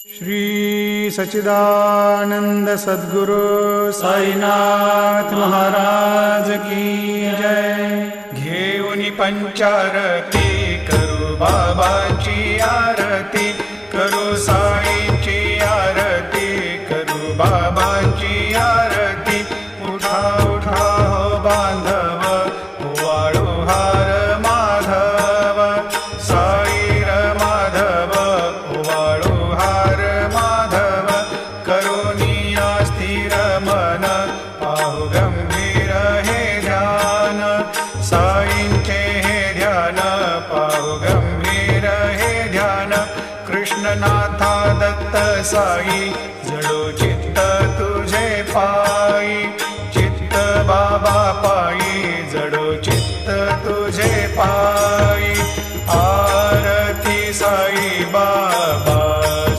श्री सच्चिदानंद सद्गुरु साईनाथ महाराज की जय। घेऊनी पंचारती करू बाबांची आरती, करू साईंची आरती, करू बाबांची आरती। उठा उठा हो बांधव, वाळू हार माधव, साईर माधव, वाळू हार माधव। करुनिया स्थिर मन, पाहु गंभीर हे ध्यान, साईंचे हे ध्यान, पाहु गंभीर हे ध्यान। कृष्णनाथा दत्त साई, जडो चित्त तुझे पायी।